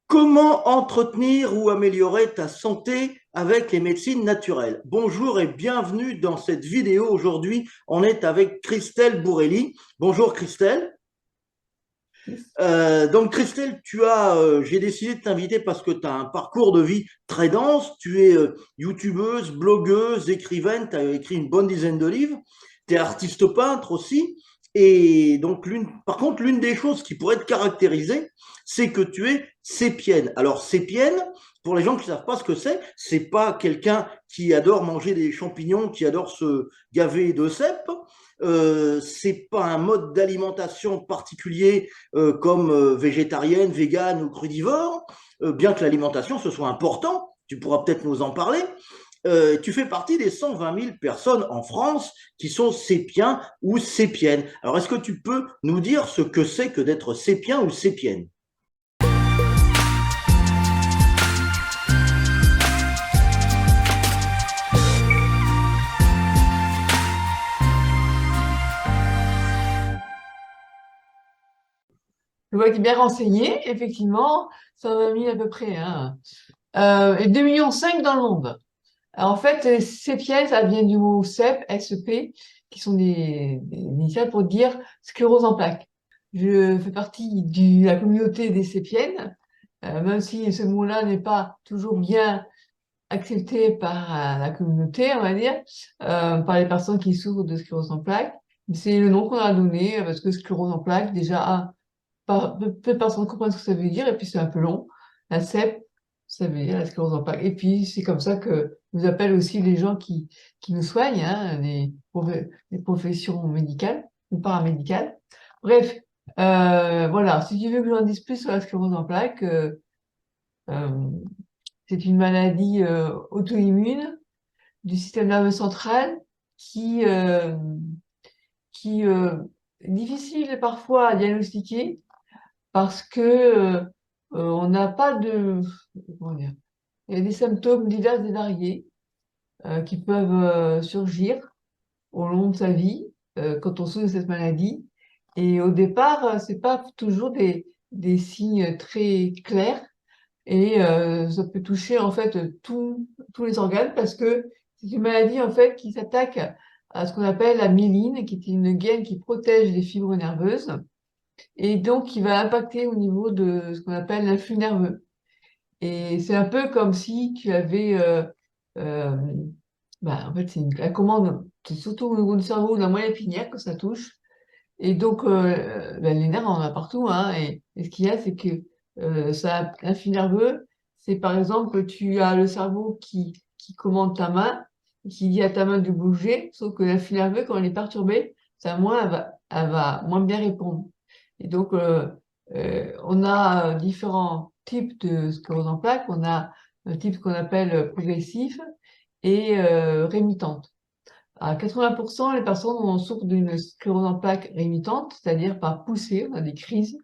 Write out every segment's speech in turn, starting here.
Comment entretenir ou améliorer ta santé avec les médecines naturelles? Bonjour et bienvenue dans cette vidéo. Aujourd'hui, on est avec Christelle Bourrelli. Bonjour Christelle. Donc Christelle, j'ai décidé de t'inviter parce que tu as un parcours de vie très dense. Tu es youtubeuse, blogueuse, écrivaine. Tu as écrit une bonne dizaine de livres. Tu es artiste peintre aussi. Et donc, par contre, l'une des choses qui pourrait te caractériser, c'est que tu es sépienne. Alors, sépienne, pour les gens qui ne savent pas ce que c'est pas quelqu'un qui adore manger des champignons, qui adore se gaver de cèpes. C'est pas un mode d'alimentation particulier comme végétarienne, végane ou crudivore, bien que l'alimentation ce soit important, tu pourras peut-être nous en parler. Tu fais partie des 120 000 personnes en France qui sont sépiens ou sépiennes. Alors, est-ce que tu peux nous dire ce que c'est que d'être sépien ou sépienne? Je vois qu'il est bien renseigné, effectivement, 120 000 à peu près, hein. Et 2,5 millions dans le monde. Alors, en fait, sépielles, ça vient du mot CEP, SEP, qui sont des initiales pour dire sclérose en plaques. Je fais partie de la communauté des sépiennes, même si ce mot-là n'est pas toujours bien accepté par la communauté, on va dire, par les personnes qui souffrent de sclérose en plaques. C'est le nom qu'on a donné, parce que sclérose en plaques, déjà, peu de personnes comprennent ce que ça veut dire, et puis c'est un peu long. La CEP, ça veut dire la sclérose en plaques. Et puis c'est comme ça que nous appellent aussi les gens qui nous soignent, hein, les professions médicales ou paramédicales. Bref, voilà. Si tu veux que j'en dise plus sur la sclérose en plaques, euh, c'est une maladie auto-immune du système nerveux central qui, euh, qui est difficile parfois à diagnostiquer parce que on n'a pas de, comment dire, il y a des symptômes divers et variés qui peuvent surgir au long de sa vie quand on souffre de cette maladie. Et au départ, c'est pas toujours des signes très clairs et ça peut toucher en fait tous les organes parce que c'est une maladie en fait qui s'attaque à ce qu'on appelle la myéline, qui est une gaine qui protège les fibres nerveuses et donc qui va impacter au niveau de ce qu'on appelle l'influx nerveux. Et c'est un peu comme si tu avais, euh, en fait, la commande, c'est surtout au niveau du cerveau, de la moelle épinière que ça touche. Et donc, les nerfs, on en a partout, hein. Et ce qu'il y a, c'est que ça, l'influx nerveux, c'est par exemple que tu as le cerveau qui commande ta main, qui dit à ta main de bouger, sauf que l'influx nerveux, quand il est perturbé, sa main, elle va moins bien répondre. Et donc, on a différents types de sclérose en plaques. On a un type qu'on appelle progressif et rémitante. À 80%, les personnes souffrent d'une sclérose en plaques rémitante, c'est-à-dire par poussée, on a des crises.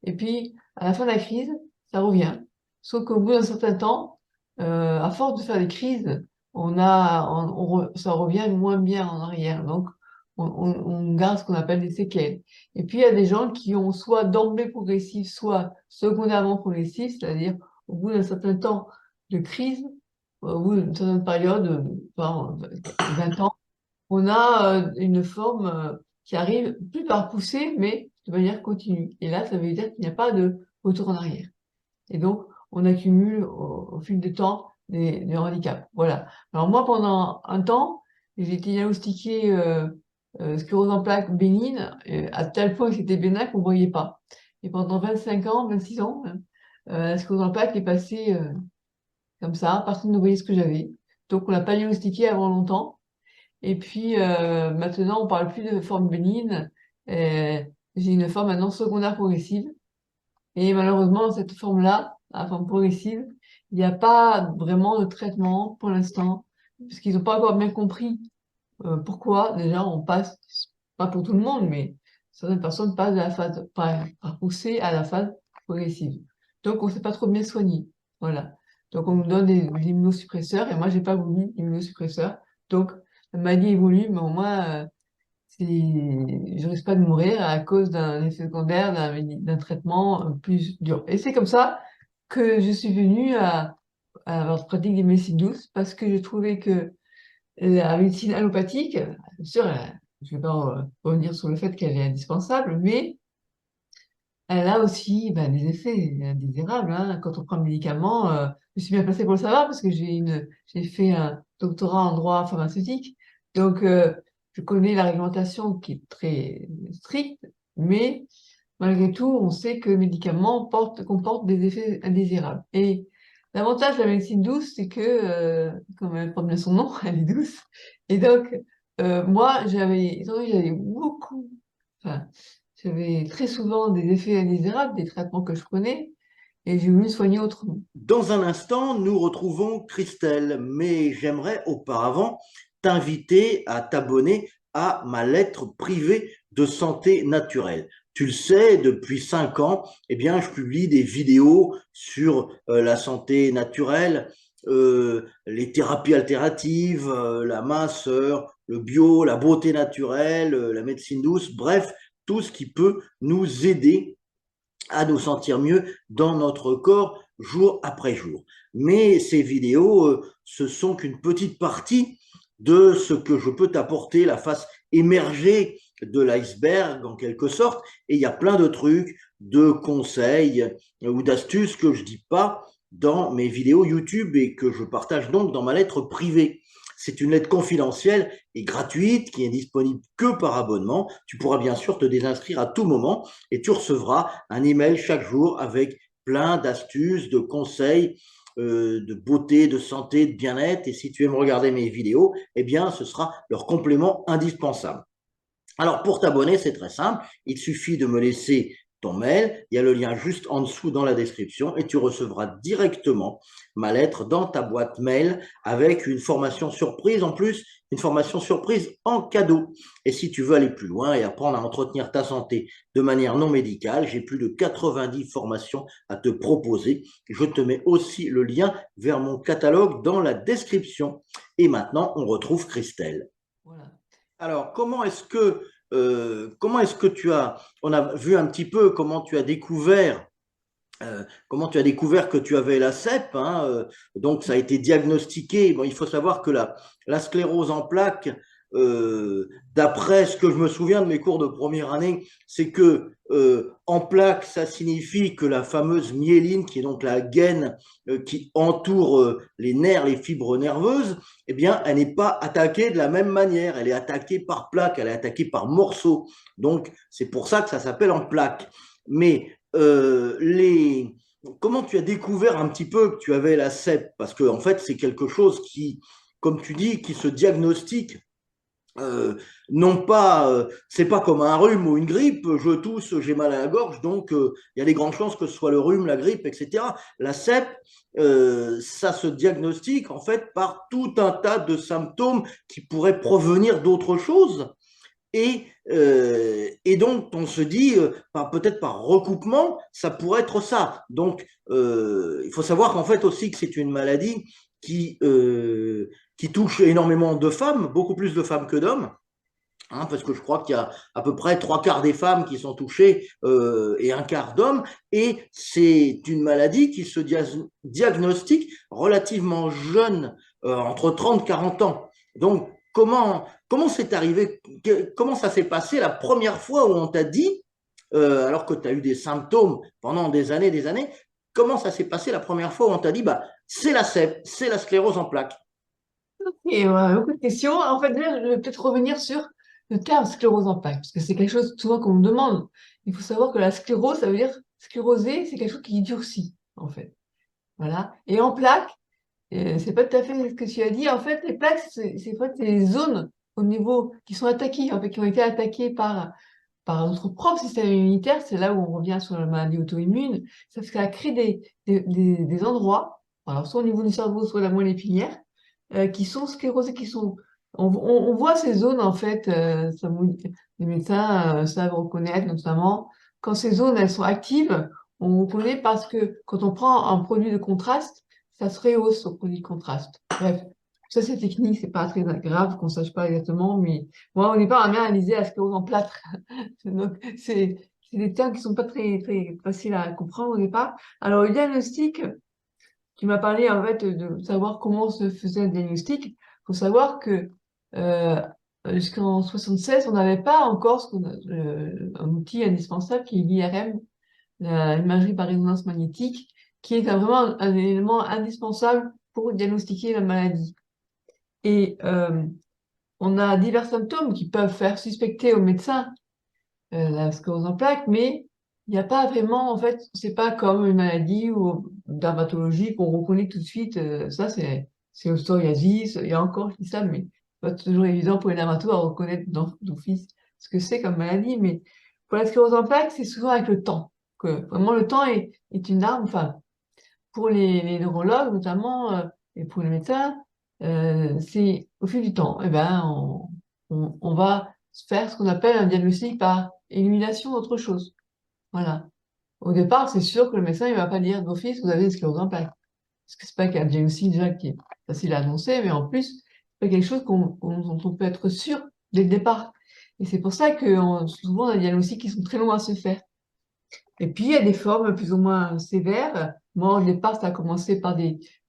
Et puis, à la fin de la crise, ça revient. Sauf qu'au bout d'un certain temps, à force de faire des crises, ça revient moins bien en arrière. Donc, on garde ce qu'on appelle des séquelles. Et puis, il y a des gens qui ont soit d'emblée progressif, soit secondairement progressif, c'est-à-dire au bout d'un certain temps de crise, au bout d'une certaine période, par 20 ans, on a une forme qui arrive plus par poussée, mais de manière continue. Et là, ça veut dire qu'il n'y a pas de retour en arrière. Et donc, on accumule au fil du temps des handicaps. Voilà. Alors moi, pendant un temps, j'ai été diagnostiquée sclérose en plaques bénigne, à tel point que c'était bénin qu'on ne voyait pas. Et pendant 25 ans, 26 ans, la sclérose en plaques est passée comme ça, personne ne voyait ce que j'avais. Donc, on l'a pas diagnostiquée avant longtemps. Et puis maintenant, on parle plus de forme bénigne. Euh, j'ai une forme maintenant secondaire progressive. Et malheureusement, dans cette forme-là, la forme progressive, il n'y a pas vraiment de traitement pour l'instant, puisqu'ils n'ont pas encore bien compris pourquoi. Déjà, on passe, pas pour tout le monde, mais certaines personnes passent de la phase par poussée à la phase progressive. Donc, on ne sait pas trop bien soigner. Voilà. Donc, on nous donne des immunosuppresseurs, et moi, j'ai pas voulu d'immunosuppresseurs. Donc, la maladie évolue, mais au moins, je risque pas de mourir à cause d'un effet secondaire, d'un traitement plus dur. Et c'est comme ça que je suis venue à la pratique des médecines douces parce que je trouvais que la médecine allopathique, bien sûr, je ne vais pas revenir sur le fait qu'elle est indispensable, mais elle a aussi ben, des effets indésirables, hein. Quand on prend le médicament, je suis bien placée pour le savoir parce que j'ai fait un doctorat en droit pharmaceutique. Donc, je connais la réglementation qui est très stricte, mais malgré tout, on sait que le médicament comporte des effets indésirables. Et l'avantage de la médecine douce, c'est que, comme elle porte bien son nom, elle est douce. Et donc, moi, étant donné que j'avais enfin, j'avais très souvent des effets indésirables, des traitements que je prenais, et j'ai voulu soigner autrement. Dans un instant, nous retrouvons Christelle, mais j'aimerais auparavant t'inviter à t'abonner à ma lettre privée de santé naturelle. Tu le sais, depuis 5 ans, eh bien, je publie des vidéos sur la santé naturelle, les thérapies alternatives, la minceur, le bio, la beauté naturelle, la médecine douce, bref, tout ce qui peut nous aider à nous sentir mieux dans notre corps jour après jour. Mais ces vidéos, ce sont qu'une petite partie de ce que je peux t'apporter, la face émergée de l'iceberg en quelque sorte. Et il y a plein de trucs, de conseils ou d'astuces que je dis pas dans mes vidéos YouTube et que je partage donc dans ma lettre privée. C'est une lettre confidentielle et gratuite qui est disponible que par abonnement. Tu pourras bien sûr te désinscrire à tout moment et tu recevras un email chaque jour avec plein d'astuces, de conseils, de beauté, de santé, de bien-être. Et si tu aimes regarder mes vidéos, eh bien, ce sera leur complément indispensable. Alors, pour t'abonner, c'est très simple. Il suffit de me laisser ton mail. Il y a le lien juste en dessous dans la description et tu recevras directement ma lettre dans ta boîte mail avec une formation surprise en plus, une formation surprise en cadeau. Et si tu veux aller plus loin et apprendre à entretenir ta santé de manière non médicale, j'ai plus de 90 formations à te proposer. Je te mets aussi le lien vers mon catalogue dans la description. Et maintenant, on retrouve Christelle. Voilà. Alors, comment est-ce que on a vu un petit peu comment tu as découvert que tu avais la CEP, hein, donc ça a été diagnostiqué. Bon, il faut savoir que la sclérose en plaques, d'après ce que je me souviens de mes cours de première année, c'est que en plaques, ça signifie que la fameuse myéline, qui est donc la gaine qui entoure les nerfs, les fibres nerveuses, eh bien, elle n'est pas attaquée de la même manière. Elle est attaquée par plaques, elle est attaquée par morceaux. Donc, c'est pour ça que ça s'appelle en plaques. Mais comment tu as découvert un petit peu que tu avais la CEP? Parce que en fait, c'est quelque chose qui, comme tu dis, qui se diagnostique. Non pas, c'est pas comme un rhume ou une grippe. Je tousse, j'ai mal à la gorge, donc il y a des grandes chances que ce soit le rhume, la grippe, etc. La CEP, ça se diagnostique en fait par tout un tas de symptômes qui pourraient provenir d'autre chose. Et donc, on se dit, peut-être par recoupement, ça pourrait être ça. Donc, il faut savoir qu'en fait aussi que c'est une maladie qui touche énormément de femmes, beaucoup plus de femmes que d'hommes. Hein, parce que je crois qu'il y a à peu près 3 quarts des femmes qui sont touchées et 1 quart d'hommes. Et c'est une maladie qui se diagnostique relativement jeune, entre 30 et 40 ans. Donc, comment c'est arrivé, comment ça s'est passé la première fois où on t'a dit, alors que tu as eu des symptômes pendant des années, comment ça s'est passé la première fois où on t'a dit, bah, c'est la CEP, c'est la sclérose en plaques? Et beaucoup de questions. En fait, déjà, je vais peut-être revenir sur le terme sclérose en plaques, parce que c'est quelque chose souvent qu'on me demande. Il faut savoir que la sclérose, ça veut dire scléroser, c'est quelque chose qui durcit, en fait. Voilà. Et en plaques, c'est pas tout à fait ce que tu as dit. En fait, les plaques, c'est en fait, les zones au niveau qui sont attaquées, en fait, qui ont été attaquées par notre propre système immunitaire. C'est là où on revient sur la maladie auto-immune. Ça crée des endroits, alors soit au niveau du cerveau, soit la moelle épinière, qui sont sclérosés, on voit ces zones, en fait, les médecins savent reconnaître, notamment, quand ces zones, elles sont actives, on reconnaît parce que quand on prend un produit de contraste, ça se rehausse au produit de contraste. Bref, ça c'est technique, c'est pas très grave qu'on sache pas exactement, mais moi au départ, on m'a bien analysé la sclérose en plâtre. Donc, c'est des termes qui sont pas très faciles à comprendre au départ. Alors, le diagnostic, tu m'as parlé en fait de savoir comment se faisait le diagnostic. Il faut savoir que euh, jusqu'en 76, on n'avait pas encore un outil indispensable qui est l'IRM, l'imagerie par résonance magnétique, qui est vraiment un élément indispensable pour diagnostiquer la maladie. Et on a divers symptômes qui peuvent faire suspecter au médecin la sclérose en plaques, mais il n'y a pas vraiment, en fait, c'est pas comme une maladie ou une dermatologie qu'on reconnaît tout de suite. Ça, c'est le psoriasis. Il y a encore qui ça, mais c'est pas toujours évident pour les dermatos à reconnaître d'office ce que c'est comme maladie. Mais pour la sclérose en plaques, c'est souvent avec le temps. Que vraiment, le temps est une arme. Enfin, pour les neurologues notamment et pour les médecins, c'est au fil du temps, eh ben, on va faire ce qu'on appelle un diagnostic par élimination d'autre chose. Voilà. Au départ, c'est sûr que le médecin il va pas dire d'office, vous avez une sclérose en plaques. Parce que c'est pas qu'un diagnostic déjà qui est facile à annoncer, mais en plus, c'est pas quelque chose dont on peut être sûr dès le départ. Et c'est pour ça que souvent, on a des diagnostics qui sont très longs à se faire. Et puis, il y a des formes plus ou moins sévères. Moi, au départ, ça a commencé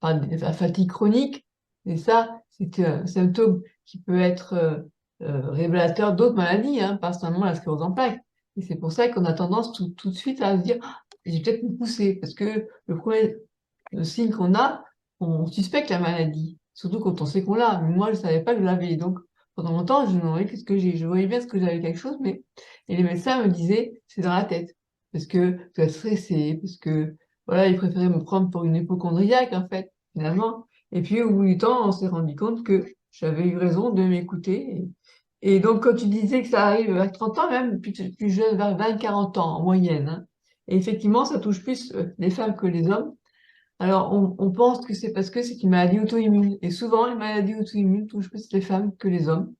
la fatigue chronique. Et ça, c'est un symptôme qui peut être révélateur d'autres maladies, hein, pas seulement la sclérose en plaques. Et c'est pour ça qu'on a tendance tout de suite à se dire, ah, j'ai peut-être me pousser, parce que le premier signe qu'on a, on suspecte la maladie, surtout quand on sait qu'on l'a. Mais moi, je savais pas que je l'avais. Donc, pendant longtemps, je me demandais qu'est-ce que j'ai. Je voyais bien ce que j'avais quelque chose, mais et les médecins me disaient, c'est dans la tête parce que tu es stressé, parce que voilà, ils préféraient me prendre pour une hypochondriaque en fait, finalement. Et puis au bout du temps, on s'est rendu compte que j'avais eu raison de m'écouter. Et donc quand tu disais que ça arrive à 30 ans, même plus jeune, vers 20-40 ans en moyenne, hein. Et effectivement, ça touche plus les femmes que les hommes. Alors on pense que c'est parce que c'est une maladie auto-immune. Et souvent, les maladies auto-immunes touchent plus les femmes que les hommes.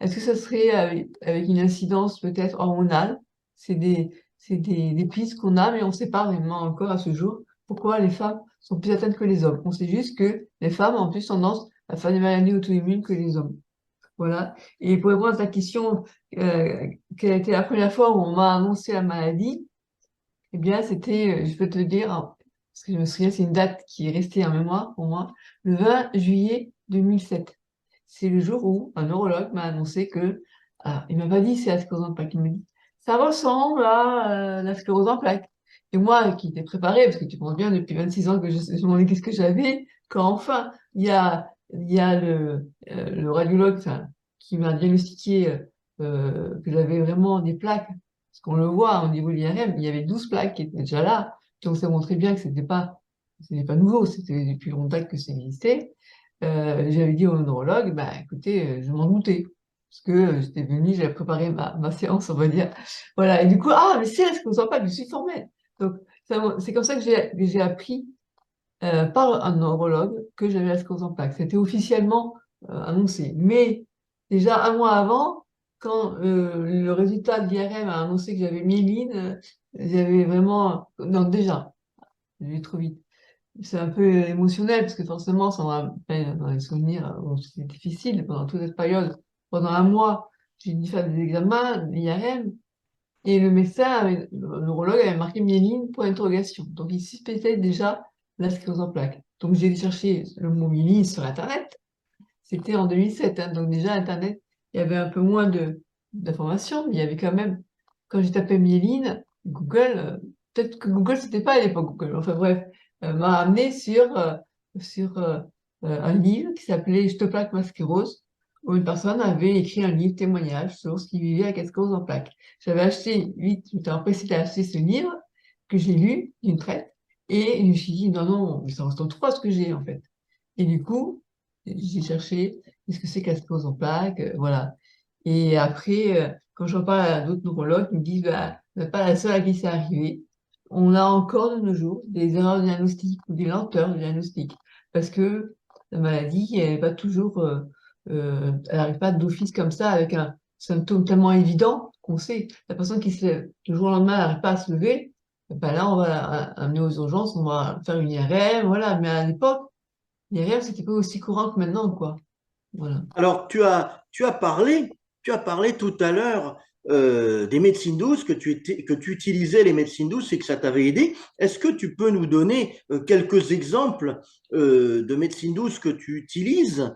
Est-ce que ça serait avec une incidence peut-être hormonale? C'est des pistes qu'on a, mais on ne sait pas vraiment encore à ce jour pourquoi les femmes sont plus atteintes que les hommes. On sait juste que les femmes ont plus tendance à faire des maladies auto-immunes que les hommes. Voilà. Et pour répondre à ta question, quelle a été la première fois où on m'a annoncé la maladie? Eh bien, c'était, je peux te dire, hein, parce que je me souviens, c'est une date qui est restée en mémoire pour moi, le 20 juillet 2007. C'est le jour où un neurologue m'a annoncé que, ah, il m'a pas dit c'est la sclérose en plaques, il m'a dit, ça ressemble à la sclérose en plaques. Et moi, qui étais préparée, parce que tu penses bien depuis 26 ans que je me demandais qu'est-ce que j'avais, quand enfin, il y a le radiologue, enfin, qui m'a diagnostiqué que j'avais vraiment des plaques parce qu'on le voit au niveau de l'IRM, il y avait 12 plaques qui étaient déjà là. Donc ça montrait bien que c'était pas nouveau, c'était depuis longtemps que ça existait. J'avais dit au neurologue, bah écoutez, je m'en doutais. Parce que j'étais venue, j'avais préparé ma séance, on va dire. Voilà. Et du coup, ah, mais c'est la sclérose en plaques, je suis formelle. Donc, c'est comme ça que j'ai appris par un neurologue que j'avais la sclérose en plaques. C'était officiellement annoncé. Mais déjà un mois avant, quand le résultat de l'IRM a annoncé que j'avais myéline, j'avais vraiment... Non, déjà, j'ai vu trop vite. C'est un peu émotionnel parce que forcément, ça m'a rappelle dans les souvenirs, c'était difficile pendant toute cette période. Pendant un mois, j'ai dû faire des examens, l'IRM, et le médecin, le neurologue avait marqué myéline pour interrogation. Donc, il suspectait déjà la sclérose en plaques. Donc, j'ai cherché le mot myéline sur Internet. C'était en 2007, hein, donc déjà, Internet, il y avait un peu moins d'informations, mais il y avait quand même, quand j'ai tapé myéline, Google, peut-être que Google, c'était pas à l'époque Google, enfin bref, m'a amené sur un livre qui s'appelait Je te plaque ma sclérose, où une personne avait écrit un livre témoignage sur ce qu'il vivait avec la sclérose en plaques. J'avais acheté, vite, j'étais empressée d'acheter ce livre, que j'ai lu d'une traite, et je me suis dit, non, non, mais ça ressemble trop à ce que j'ai, en fait. Et du coup, j'ai cherché qu'est-ce que c'est que la sclérose en plaques, voilà. Et après, quand j'en parle à d'autres neurologues, ils me disent, bah, vous n'êtes pas la seule à qui c'est arrivé. On a encore de nos jours des erreurs de diagnostic ou des lenteurs de diagnostic parce que la maladie, elle n'est pas toujours, elle n'arrive pas d'office comme ça avec un symptôme tellement évident qu'on sait. La personne qui se lève le jour au lendemain n'arrive pas à se lever, ben là, on va amener aux urgences, on va faire une IRM, voilà. Mais à l'époque, l'IRM, c'était pas aussi courant que maintenant, quoi. Voilà. Alors, tu as parlé tout à l'heure des médecines douces, que tu utilisais les médecines douces et que ça t'avait aidé. Est-ce que tu peux nous donner quelques exemples de médecines douces que tu utilises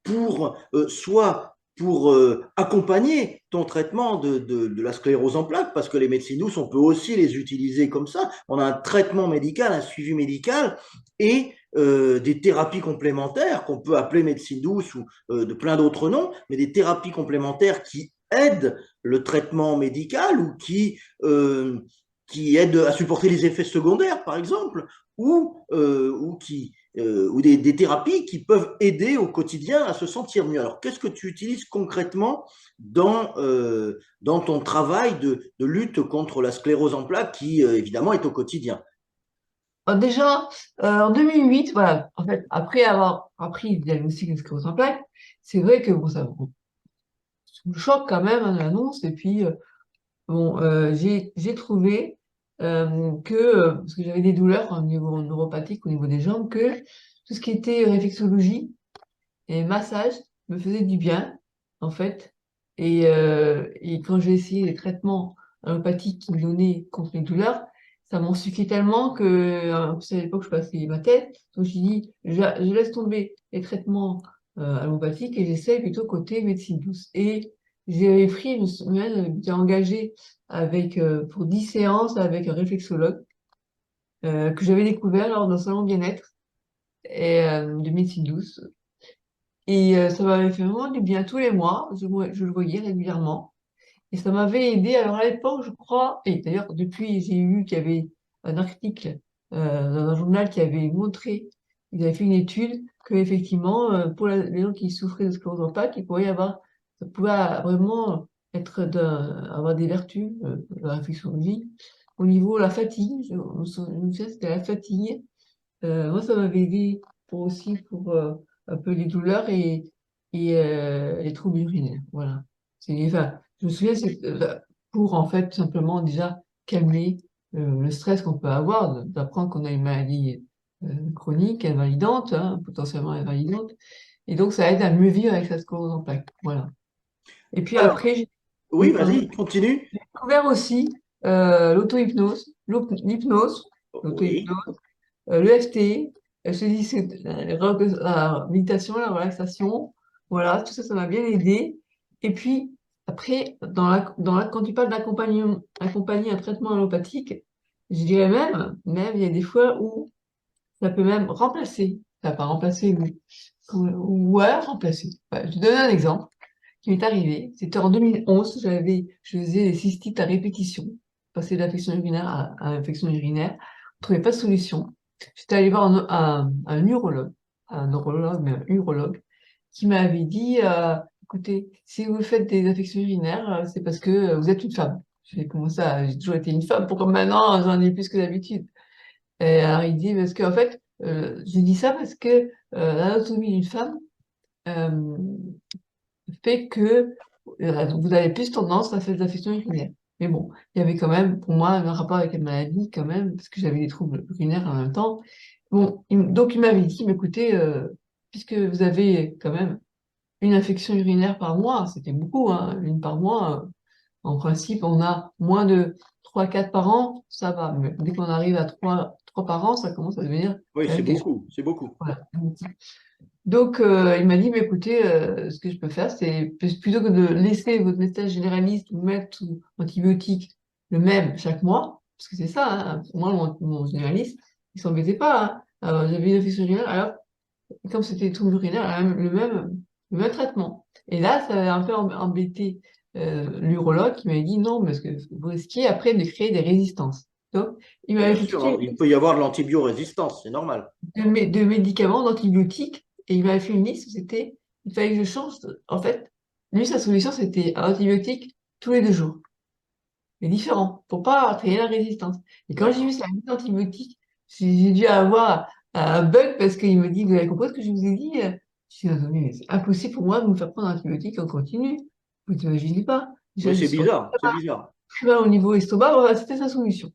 pour soit pour accompagner ton traitement de la sclérose en plaques, parce que les médecines douces, on peut aussi les utiliser comme ça. On a un traitement médical, un suivi médical et des thérapies complémentaires qu'on peut appeler médecine douce ou de plein d'autres noms, mais des thérapies complémentaires qui aident le traitement médical qui aident à supporter les effets secondaires, par exemple, ou des thérapies qui peuvent aider au quotidien à se sentir mieux. Alors, qu'est-ce que tu utilises concrètement dans ton travail de lutte contre la sclérose en plaques qui, évidemment, est au quotidien? Déjà, en 2008, voilà, en fait, après avoir appris le diagnostic de sclérose en plaques, c'est vrai que bon, ça me choque quand même, hein, l'annonce. Et puis, bon, j'ai trouvé parce que j'avais des douleurs au niveau neuropathique, au niveau des jambes, que tout ce qui était réflexologie et massage me faisait du bien, en fait. Et quand j'ai essayé les traitements allopathiques qui me donnaient contre les douleurs, ça m'en suffit tellement que, en plus, à l'époque, je passais ma tête. Donc, j'ai dit, je laisse tomber les traitements allopathiques et j'essaie plutôt côté médecine douce. Et j'ai pris une semaine, j'ai engagé pour 10 séances avec un réflexologue que j'avais découvert lors d'un salon bien-être de médecine douce. Et ça m'avait fait vraiment du bien tous les mois. Je le voyais régulièrement. Et ça m'avait aidé. Alors à l'époque, je crois, et d'ailleurs depuis, j'ai vu qu'il y avait un article dans un journal qui avait montré, ils avaient fait une étude, que effectivement, pour les gens qui souffraient de sclérose en plaques, ça pouvait vraiment avoir des vertus, la réflexologie, au niveau de la fatigue. Je me souviens, c'était la fatigue. Moi, ça m'avait aidé pour un peu les douleurs et les troubles urinaires. Voilà. Enfin, je me souviens, c'est pour en fait simplement déjà calmer le stress qu'on peut avoir, d'apprendre qu'on a une maladie chronique, invalidante, hein, potentiellement invalidante. Et donc, ça aide à mieux vivre avec sa sclérose en plaques. Voilà. Et puis Alors, après, oui, oui, pardon, vas-y, continue. j'ai découvert aussi l'auto-hypnose, l'hypnose, Oui. l'auto-hypnose. L'EFT, je te dis, c'est la méditation, la relaxation, voilà, tout ça, ça m'a bien aidé. Et puis, après, quand tu parles d'accompagner un traitement allopathique, je dirais même, il y a des fois où ça peut même remplacer, ça va pas remplacer, mais, ouais, remplacer. Ouais, je te donne un exemple qui m'est arrivé. C'était en 2011, je faisais des cystites à répétition, passer de l'infection urinaire à l'infection urinaire. On trouvait pas de solution. J'étais allée voir un urologue, un neurologue, mais un urologue, qui m'avait dit, écoutez, si vous faites des infections urinaires, c'est parce que vous êtes une femme. J'ai comment ça? J'ai toujours été une femme. Pourquoi maintenant j'en ai plus que d'habitude? Et alors il dit parce que en fait, j'ai dit ça parce que l'anatomie d'une femme euh, fait que vous avez plus tendance à faire des affections urinaires. Mais bon, il y avait quand même, pour moi, un rapport avec la maladie, quand même, parce que j'avais des troubles urinaires en même temps. Bon, donc il m'avait dit, mais écoutez, puisque vous avez quand même une infection urinaire par mois, c'était beaucoup, hein, une par mois, en principe, on a moins de 3 4 par an, ça va. Mais dès qu'on arrive à 3 par an, ça commence à devenir Oui, quand c'est même quelque chose. beaucoup, c'est beaucoup. Voilà. Donc, il m'a dit, mais écoutez, ce que je peux faire, c'est plutôt que de laisser votre médecin généraliste vous mettre sous antibiotique le même chaque mois, parce que c'est ça, hein, moi, mon généraliste, il s'embêtait pas, hein. Alors, j'avais une infection urinaire, alors, comme c'était des troubles urinaires, le même traitement. Et là, ça avait un peu embêté l'urologue qui m'avait dit non, parce que vous risquez après de créer des résistances. Donc, il Mais m'avait bien fait toute une sûr, il peut y avoir de l'antibiorésistance, c'est normal. de médicaments, d'antibiotiques, et il m'avait fait une liste où il fallait que je change. En fait, lui, sa solution, c'était un antibiotique tous les 2 jours, mais différent, pour pas créer la résistance. Et quand j'ai vu D'accord. sa liste d'antibiotiques, j'ai dû avoir un bug parce qu'il me dit, vous avez compris ce que je vous ai dit? Je suis désolée, mais c'est impossible pour moi de me faire prendre un antibiotique en continu. Vous n'imaginez pas. Oui, Déjà, je c'est suis bizarre, c'est bizarre. très mal au niveau estomac, voilà, c'était sa solution.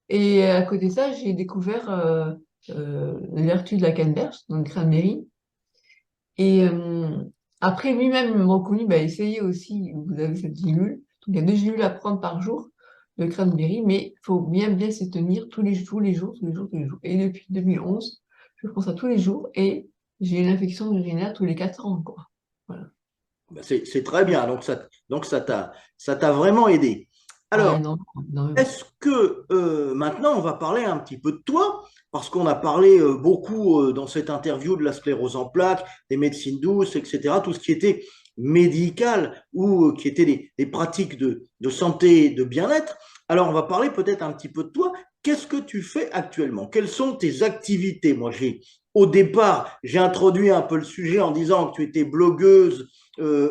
Et à côté de ça, j'ai découvert les vertus de la canneberge, donc cranberry. Et après, lui-même m'a reconnu, bah, essayez aussi, vous avez cette pilule. Il y a 2 gélules à prendre par jour de cranberry, mais il faut bien s'y tenir tous les jours, tous les jours, tous les jours, tous les jours. Et depuis 2011, je prends ça tous les jours et j'ai une infection urinaire tous les 4 ans, quoi. Voilà. Ben, c'est très bien, donc ça t'a vraiment aidé. Ah, Alors, énormément, énormément. est-ce que maintenant on va parler un petit peu de toi, parce qu'on a parlé beaucoup dans cette interview de la sclérose en plaques, des médecines douces, etc., tout ce qui était médical ou qui était des pratiques de santé, de bien-être. Alors on va parler peut-être un petit peu de toi. Qu'est-ce que tu fais actuellement? Quelles sont tes activités? Moi, au départ, j'ai introduit un peu le sujet en disant que tu étais blogueuse,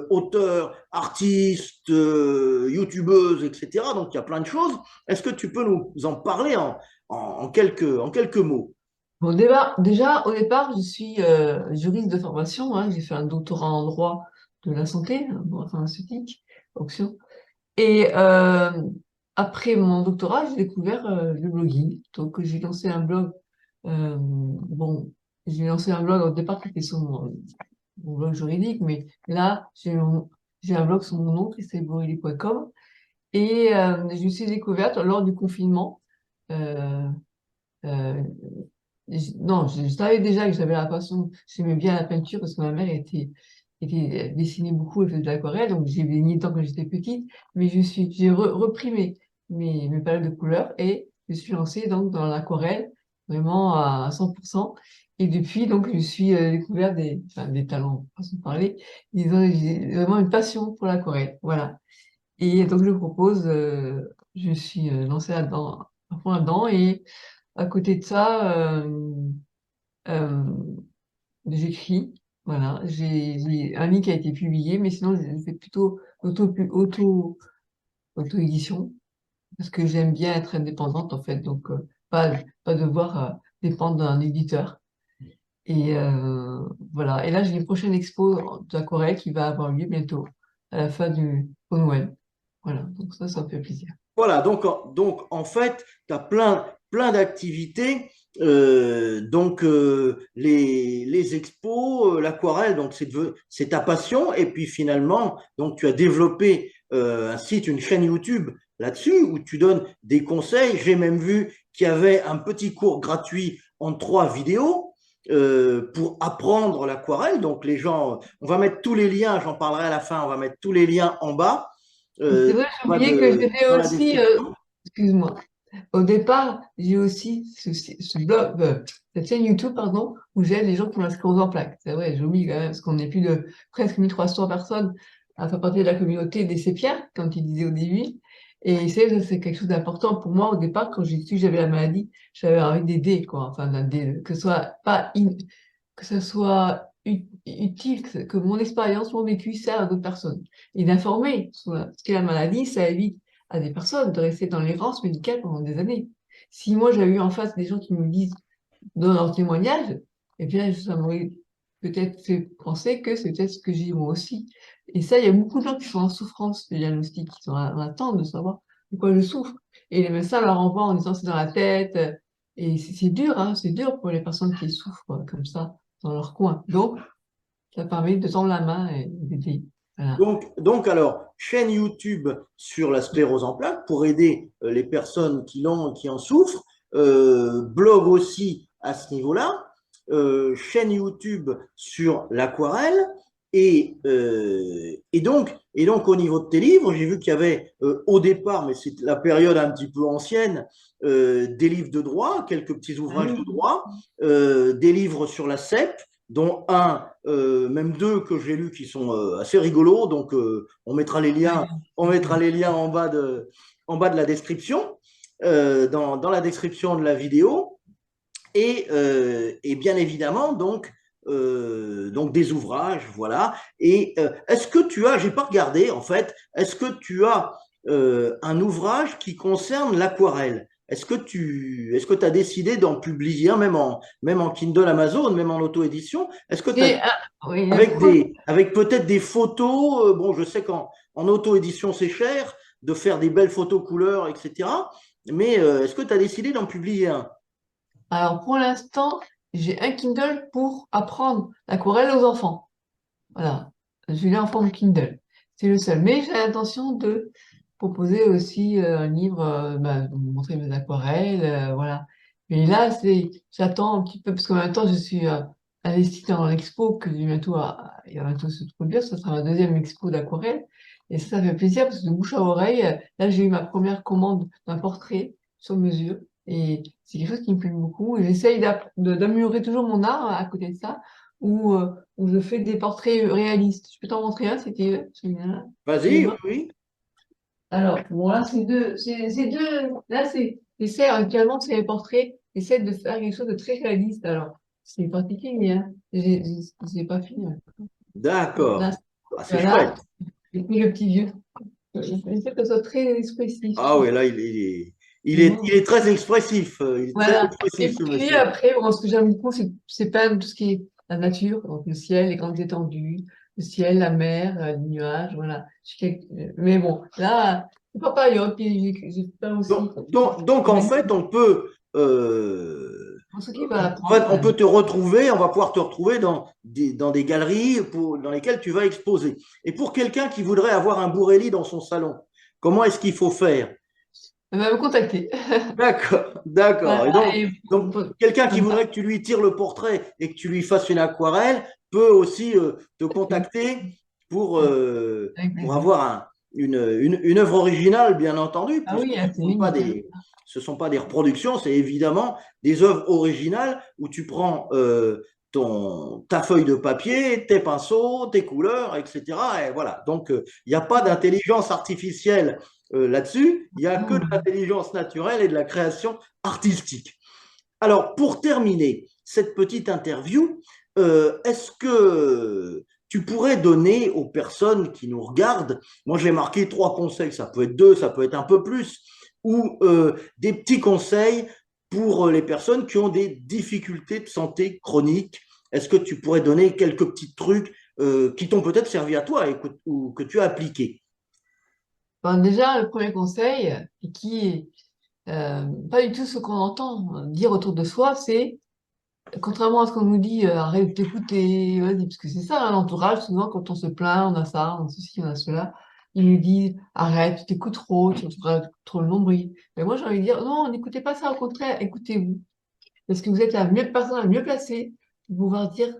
auteur, artiste, youtubeuse, etc. Donc il y a plein de choses. Est-ce que tu peux nous en parler en quelques mots? Bon, déjà, au départ, je suis juriste de formation, hein. J'ai fait un doctorat en droit de la santé, un droit pharmaceutique, option. Et après mon doctorat, j'ai découvert le blogging. Donc, j'ai lancé un blog. Bon, j'ai lancé un blog au départ qui était sur mon blog juridique, mais là, j'ai un blog sur mon nom, christelborelli.com. Et je me suis découverte lors du confinement. Euh, euh, non, je savais déjà que j'avais la passion, j'aimais bien la peinture parce que ma mère dessinait beaucoup, elle faisait de l'aquarelle, donc j'ai baigné tant que j'étais petite, mais j'ai repris mes palettes de couleurs et je suis lancée donc dans l'aquarelle vraiment à 100%. Et depuis, donc, je suis découvert enfin, des talents, façon de parler, disons, j'ai vraiment une passion pour l'aquarelle, voilà. Et donc, je suis lancée là-dedans, à fond là-dedans, et à côté de ça, euh, j'écris, voilà. J'ai un livre qui a été publié, mais sinon, je fais plutôt auto-édition, parce que j'aime bien être indépendante, en fait, donc pas devoir dépendre d'un éditeur. Et voilà. Et là, j'ai une prochaine expo d'aquarelle qui va avoir lieu bientôt, à la fin au Noël. Voilà, donc ça me fait plaisir. Voilà, donc en fait, tu as plein d'activités. Les expos, l'aquarelle, donc c'est ta passion. Et puis finalement, donc tu as développé un site, une chaîne YouTube là-dessus où tu donnes des conseils. J'ai même vu qu'il y avait un petit cours gratuit en 3 vidéos pour apprendre l'aquarelle. Donc les gens, on va mettre tous les liens, j'en parlerai à la fin, on va mettre tous les liens en bas C'est vrai, j'ai oublié que j'étais dans la aussi, description. excuse-moi, au départ, j'ai aussi ce blog, cette chaîne YouTube, pardon, où j'aide les gens qui ont la sclérose en plaques. C'est vrai, j'oublie quand même, parce qu'on est plus de presque 1300 personnes à faire partie de la communauté des sépiens, comme tu disais au début. Et c'est quelque chose d'important pour moi. Au départ, quand j'ai su que j'avais la maladie, j'avais envie d'aider, quoi. Enfin, que ce soit pas que ce soit utile, que mon expérience, mon vécu sert à d'autres personnes. Et d'informer sur ce qu'est la maladie, ça évite à des personnes de rester dans l'errance médicale pendant des années. Si moi j'avais eu en face des gens qui me disent, dans leur témoignage, eh bien ça m'aurait peut-être fait penser que c'est peut-être ce que j'ai moi aussi. Et ça, il y a beaucoup de gens qui sont en souffrance de diagnostic, qui sont en attente de savoir de quoi je souffre. Et les médecins leur envoient en disant c'est dans la tête. Et c'est dur, hein, c'est dur pour les personnes qui souffrent comme ça dans leur coin. Donc, ça permet de tendre la main et d'aider. Voilà. Alors, chaîne YouTube sur la sclérose en plaques pour aider les personnes qui l'ont, qui en souffrent, blog aussi à ce niveau-là, chaîne YouTube sur l'aquarelle, et donc au niveau de tes livres, j'ai vu qu'il y avait au départ, mais c'est la période un petit peu ancienne, des livres de droit, quelques petits Ah ouvrages de oui. droit, des livres sur la CEP, dont même 2 que j'ai lus qui sont assez rigolos. Donc, on mettra les liens en bas de la description, dans la description de la vidéo. Et bien évidemment, donc des ouvrages, voilà. Et est-ce que tu as, j'ai pas regardé en fait, est-ce que tu as un ouvrage qui concerne l'aquarelle? Est-ce que tu as décidé d'en publier un, même en Kindle Amazon, même en auto-édition? Est-ce que tu as, Oui, un premier. avec peut-être des photos, bon, je sais qu'en auto-édition c'est cher de faire des belles photos couleurs, etc. Mais est-ce que tu as décidé d'en publier un? Alors, pour l'instant, j'ai un Kindle pour apprendre l'aquarelle aux enfants. Voilà. Je l'ai en forme Kindle. C'est le seul. Mais j'ai l'intention proposer aussi un livre, bah, pour montrer mes aquarelles, voilà. Mais là, j'attends un petit peu, parce qu'en même temps, je suis investie dans l'expo que il va bientôt se produire. Ce sera ma deuxième expo d'aquarelle. Et ça fait plaisir parce que de bouche à oreille, là, j'ai eu ma première commande d'un portrait sur mesure. Et c'est quelque chose qui me plaît beaucoup. Et j'essaye d'améliorer toujours mon art à côté de ça, où, où je fais des portraits réalistes. Je peux t'en montrer un, c'était celui-là. Vas-y, oui, oui. Alors, bon, là, là, j'essaie actuellement, c'est les portraits, j'essaie de faire quelque chose de très réaliste. Alors, c'est particulier, hein. J'ai pas fini, hein. Là, D'accord. Ah, c'est voilà, chouette. et puis le petit vieux. J'essaie que ce soit très expressif. Ah oui, là, il est très expressif. Il est très Voilà. expressif, Et ce puis monsieur. après, bon, ce que j'aime beaucoup, c'est peindre tout ce qui est la nature, donc le ciel, les grandes étendues, le ciel, la mer, les nuages, voilà. Mais bon, là, c'est pas pareil, hein. Puis j'ai peint aussi. Donc, en fait, on peut, On s'occupe à en fait, apprendre. on peut te retrouver, on va pouvoir te retrouver dans des galeries dans lesquelles tu vas exposer. Et pour quelqu'un qui voudrait avoir un Bourrelli dans son salon, comment est-ce qu'il faut faire? Elle va me contacter. D'accord, d'accord. Et Voilà, et donc quelqu'un qui comme ça. voudrait que tu lui tires le portrait et que tu lui fasses une aquarelle peut aussi te contacter Avec pour plaisir. avoir une œuvre originale, bien entendu, Ah puisque oui, hein, c'est unique, hein. ce sont pas des reproductions, c'est évidemment des œuvres originales où tu prends ta feuille de papier, tes pinceaux, tes couleurs, etc. Et voilà. Donc, il n'y a pas d'intelligence artificielle là-dessus, il n'y a que de Non. l'intelligence naturelle et de la création artistique. Alors, pour terminer cette petite interview, est-ce que tu pourrais donner aux personnes qui nous regardent, moi j'ai marqué 3 conseils, ça peut être 2, ça peut être un peu plus, ou des petits conseils pour les personnes qui ont des difficultés de santé chronique. Est-ce que tu pourrais donner quelques petits trucs qui t'ont peut-être servi à toi ou que tu as appliqués? Bon, déjà, le premier conseil, et qui est pas du tout ce qu'on entend dire autour de soi, c'est, contrairement à ce qu'on nous dit, arrête de t'écouter, vas-y, parce que c'est ça, hein, l'entourage, souvent, quand on se plaint, on a ça, on a ceci, on a cela, ils nous disent, arrête, tu t'écoutes trop, tu regardes trop le nombril. Mais moi, j'ai envie de dire, non, n'écoutez pas ça, au contraire, écoutez-vous. Parce que vous êtes la mieux personne la mieux placée pour pouvoir dire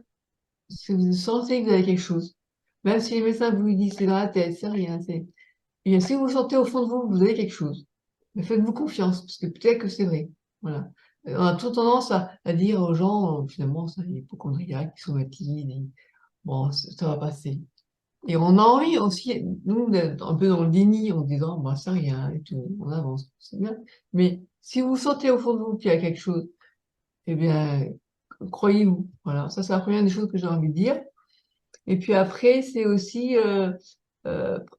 si vous sentez que vous avez quelque chose. Même si les médecins vous disent c'est dans la tête, c'est rien, c'est. Et si vous sentez au fond de vous que vous avez quelque chose, mais faites-vous confiance, parce que peut-être que c'est vrai. Voilà. On a toujours tendance à dire aux gens, finalement, ça, les hypochondriaques, qui somatisent, bon, ça va passer. Et on a envie aussi, nous, d'être un peu dans le déni, en se disant, bah, c'est rien et tout, on avance, c'est bien. Mais si vous sentez au fond de vous qu'il y a quelque chose, eh bien, croyez-vous. Voilà, ça c'est la première des choses que j'ai envie de dire. Et puis après, c'est aussi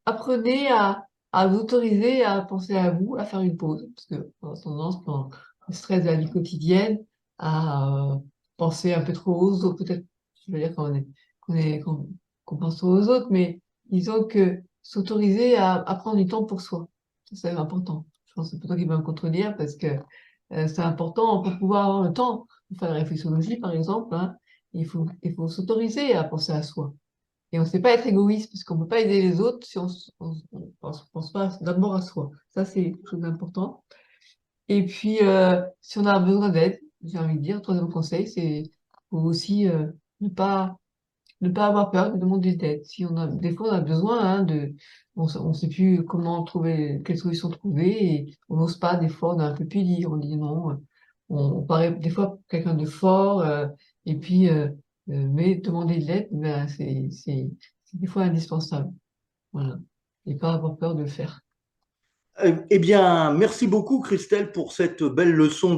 apprenez à vous autoriser à penser à vous, à faire une pause, parce que on a tendance dans le stress de la vie quotidienne à penser un peu trop aux autres. Peut-être, je veux dire qu'on pense trop aux autres, mais disons que s'autoriser à prendre du temps pour soi, ça c'est important. Je pense que c'est pour toi qui va me contredire parce que c'est important pour pouvoir avoir le temps de faire la réflexologie, par exemple, hein. Il faut s'autoriser à penser à soi. Et on ne sait pas être égoïste, parce qu'on ne peut pas aider les autres si pense pas d'abord à soi. Ça, c'est quelque chose d'important. Et puis, si on a besoin d'aide, j'ai envie de dire, troisième conseil, c'est faut aussi ne pas, ne pas avoir peur de demander de l'aide. Si on a, des fois, on a besoin on sait plus comment trouver, quelle solution trouver, et on n'ose pas, des fois, on est un peu pudique, on dit non, on paraît des fois quelqu'un de fort, et puis, mais demander de l'aide, ben, c'est des fois indispensable. Voilà. Et pas avoir peur de le faire. Eh bien, merci beaucoup, Christelle, pour cette belle leçon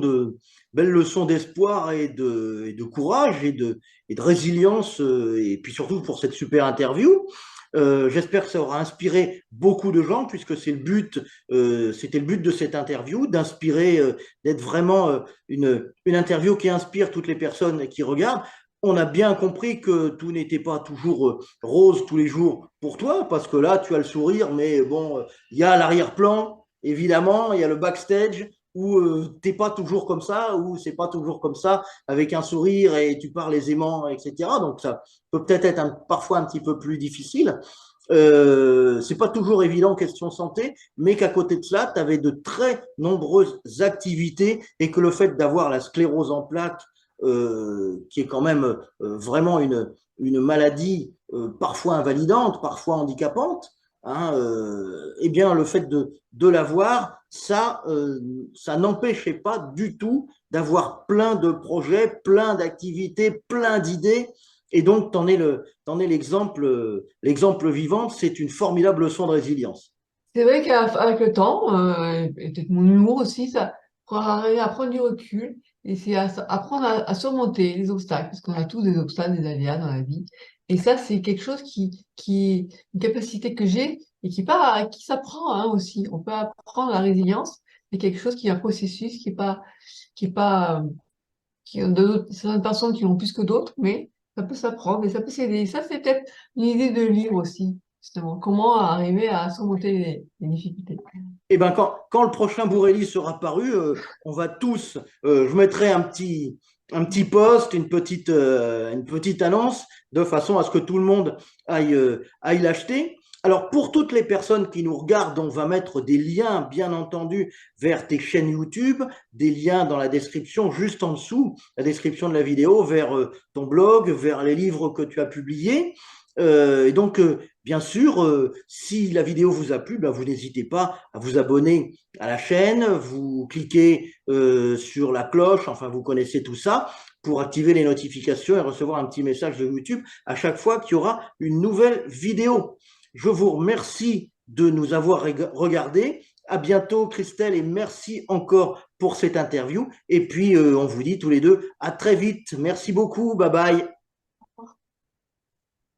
d'espoir et de courage et de résilience, et puis surtout pour cette super interview. J'espère que ça aura inspiré beaucoup de gens, puisque c'était le but de cette interview, d'inspirer, d'être vraiment une interview qui inspire toutes les personnes qui regardent. On a bien compris que tout n'était pas toujours rose tous les jours pour toi, parce que là, tu as le sourire, mais bon, il y a l'arrière-plan, évidemment, il y a le backstage où t'es pas toujours comme ça, où c'est pas toujours comme ça, avec un sourire et tu parles aisément, etc. Donc ça peut peut-être être parfois un petit peu plus difficile. C'est pas toujours évident question santé, mais qu'à côté de cela, tu avais de très nombreuses activités et que le fait d'avoir la sclérose en plaques, qui est quand même vraiment une maladie parfois invalidante, parfois handicapante, hein, eh bien le fait de l'avoir, ça n'empêchait pas du tout d'avoir plein de projets, plein d'activités, plein d'idées. Et donc, t'en es l'exemple vivant, c'est une formidable leçon de résilience. C'est vrai qu'avec le temps, et peut-être mon humour aussi, ça pour arriver à prendre du recul et c'est apprendre à surmonter les obstacles, parce qu'on a tous des obstacles, des aléas dans la vie. Et ça, c'est quelque chose qui une capacité que j'ai et qui s'apprend hein, aussi. On peut apprendre la résilience, c'est quelque chose qui est un processus qui est pas, certaines personnes qui l'ont plus que d'autres, mais ça peut s'apprendre et ça peut s'aider. Ça, c'est peut-être une idée de livre aussi, justement. Comment arriver à surmonter les difficultés. Et ben quand le prochain Bourrelli sera paru, on va tous, je mettrai un petit post, une petite annonce, de façon à ce que tout le monde aille l'acheter. Alors pour toutes les personnes qui nous regardent, on va mettre des liens, bien entendu, vers tes chaînes YouTube, des liens dans la description, juste en dessous, la description de la vidéo, vers ton blog, vers les livres que tu as publiés. Et donc, bien sûr, si la vidéo vous a plu, ben, vous n'hésitez pas à vous abonner à la chaîne, vous cliquez sur la cloche, enfin vous connaissez tout ça, pour activer les notifications et recevoir un petit message de YouTube à chaque fois qu'il y aura une nouvelle vidéo. Je vous remercie de nous avoir regardés. À bientôt, Christelle, et merci encore pour cette interview. Et puis, on vous dit tous les deux à très vite. Merci beaucoup. Bye bye.